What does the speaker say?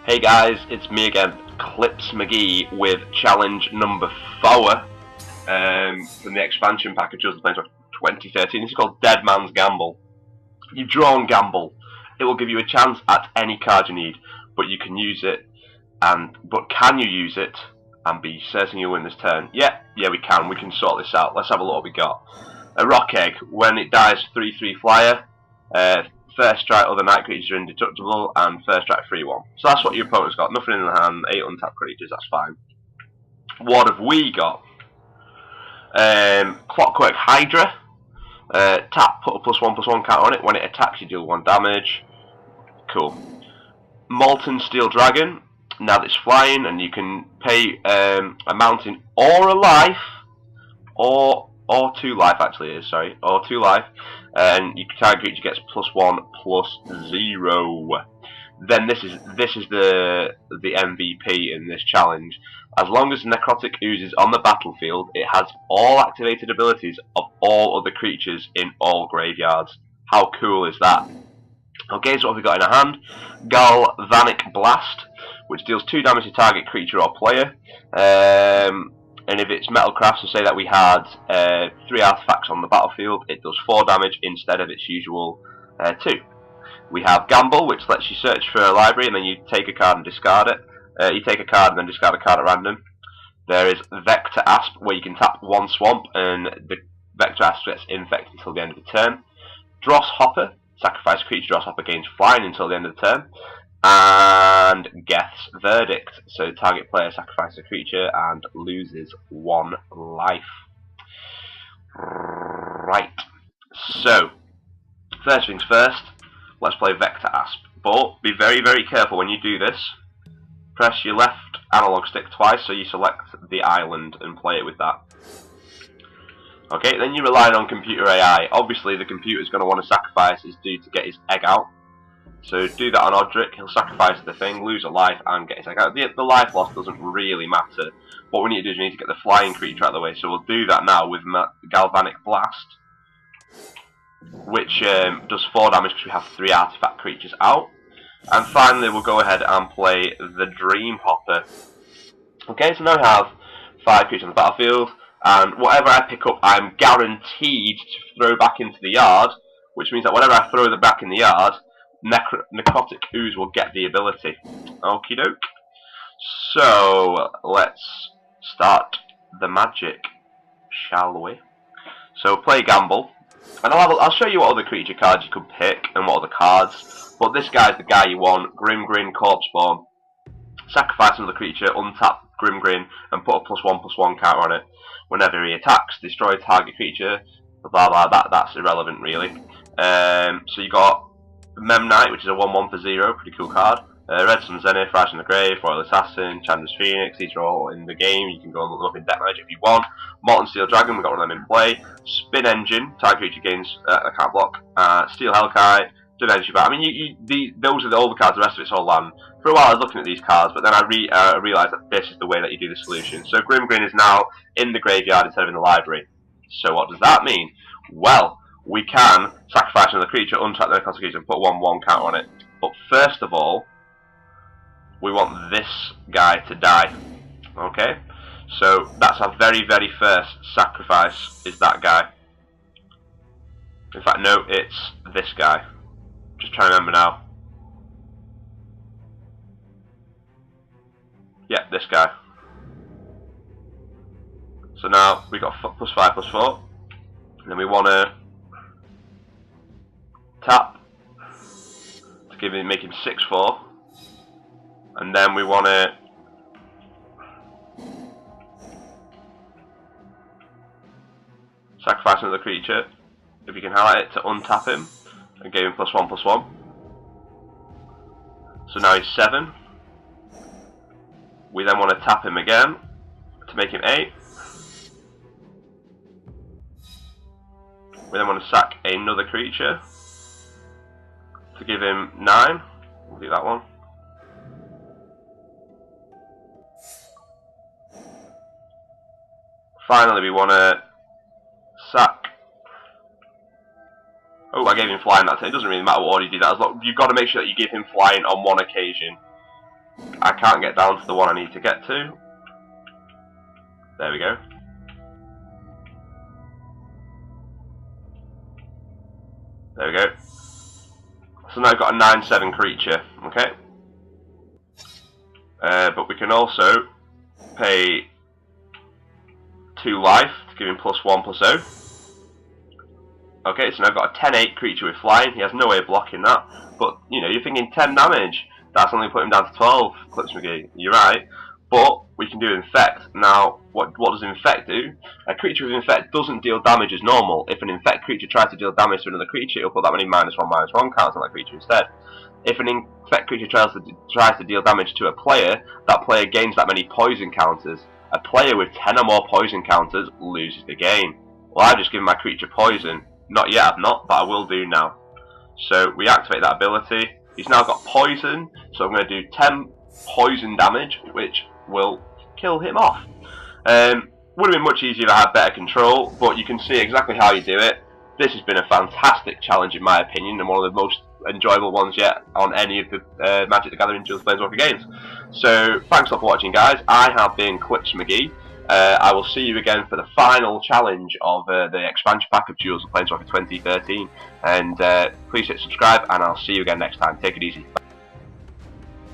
Hey guys, it's me again, Clips McGee with challenge number 4 from the expansion pack of Duels of Planeswalker 2013. This is called Deadman's Gamble. You draw and gamble. It will give you a chance at any card you need, but you can use it. But can you use it and be certain you'll win this turn? Yeah, we can. We can sort this out. Let's have a look what we got. A Rock Egg. When it dies, 3/3 flyer. First strike, other night creatures are indestructible, and first strike 3/1. So that's what your opponent's got. Nothing in the hand, 8 untapped creatures, that's fine. What have we got? Clockwork Hydra. Tap, put a +1/+1 counter on it. When it attacks, you deal 1 damage. Cool. Molten Steel Dragon. Now that it's flying, and you can pay a mountain or a life, or 2 life actually it is, sorry, or 2 life, and your target creature gets +1/+0. Then this is the MVP in this challenge. As long as Necrotic Ooze is on the battlefield, it has all activated abilities of all other creatures in all graveyards. How cool is that? Okay, so what have we got in our hand? Galvanic Blast, which deals 2 damage to target creature or player. And if it's Metalcraft, so say that we had 3 artifacts on the battlefield, it does 4 damage instead of its usual 2. We have Gamble, which lets you search for a library and then you take a card and discard it. You take a card and then discard a card at random. There is Vector Asp, where you can tap 1 swamp and the Vector Asp gets infected until the end of the turn. Dross Hopper, sacrifice creature, Dross Hopper gains flying until the end of the turn. And Geth's Verdict, so target player sacrifices a creature and loses 1 life. Right, so first things first, let's play Vector Asp. But be very, very careful when you do this. Press your left analog stick twice so you select the island and play it with that. Okay, then you're relying on computer AI. Obviously the computer's going to want to sacrifice his dude to get his egg out. So do that on Odric, he'll sacrifice the thing, lose a life, and get his egg out. The life loss doesn't really matter. What we need to do is we need to get the flying creature out of the way, so we'll do that now with Galvanic Blast, which does 4 damage because we have 3 artifact creatures out. And finally we'll go ahead and play the Dream Hopper. Okay, so now we have 5 creatures on the battlefield, and whatever I pick up I'm guaranteed to throw back into the yard, which means that whenever I throw them back in the yard, Necrotic Ooze will get the ability. Okie doke. So let's start the magic, shall we? So play Gamble, and I'll show you what other creature cards you could pick and what other cards. But this guy's the guy you want. Grimgrin, Corpseborn. Sacrifice another creature, untap Grimgrin, and put a +1/+1 counter on it. Whenever he attacks, destroy target creature. Blah blah. That's irrelevant really. So you got Mem Knight, which is a 1/1 for 0, pretty cool card. Red Sun Zenith, Rise in the Grave, Royal Assassin, Chandra's Phoenix, these are all in the game. You can go and look them up in Deck Manager if you want. Molten Steel Dragon, we've got one of them in play. Spin Engine, target creature gains a can't block. Steel Hellkite, Dimension Bat. I mean, those are all the cards, the rest of it's all land. For a while I was looking at these cards, but then I realised that this is the way that you do the solution. So Grimgrin is now in the graveyard instead of in the library. So what does that mean? Well, we can sacrifice another creature, untap the Necrotic Ooze, and put 1/1 counter on it. But first of all, we want this guy to die. Okay? So that's our very, very first sacrifice, is that guy. In fact, no, it's this guy. Just trying to remember now. Yeah, this guy. So now we got +5/+4. And then we want to tap to make him 6/4, and then we want to sacrifice another creature if you can highlight it to untap him and give him +1/+1. So now he's 7. We then want to tap him again to make him 8. We then want to sack another creature to give him 9. We'll do that one. Finally, we want to sack. Oh, I gave him flying that time. It doesn't really matter what order you do that. As long, you've got to make sure that you give him flying on one occasion. I can't get down to the one I need to get to. There we go. There we go. So now I've got a 9/7 creature, okay? But we can also pay 2 life to give him +1/+0. Okay, so now I've got a 10/8 creature with flying. He has no way of blocking that. But, you know, you're thinking 10 damage. That's only put him down to 12, Clips McGee. You're right. But we can do Infect. Now, what does Infect do? A creature with Infect doesn't deal damage as normal. If an Infect creature tries to deal damage to another creature, it'll put that many -1/-1 counters on that creature instead. If an Infect creature tries to deal damage to a player, that player gains that many poison counters. A player with 10 or more poison counters loses the game. Well, I've just given my creature poison. Not yet, I've not, but I will do now. So we activate that ability. He's now got poison, so I'm going to do 10 poison damage, which will kill him off. Would have been much easier if I had better control, but you can see exactly how you do it. This has been a fantastic challenge in my opinion, and one of the most enjoyable ones yet on any of the Magic the Gathering Duels Planeswalker games. So thanks a lot for watching, guys. I have been Clips McGee. I will see you again for the final challenge of the expansion pack of Duels of Planeswalker 2013. And please hit subscribe, and I'll see you again next time. Take it easy.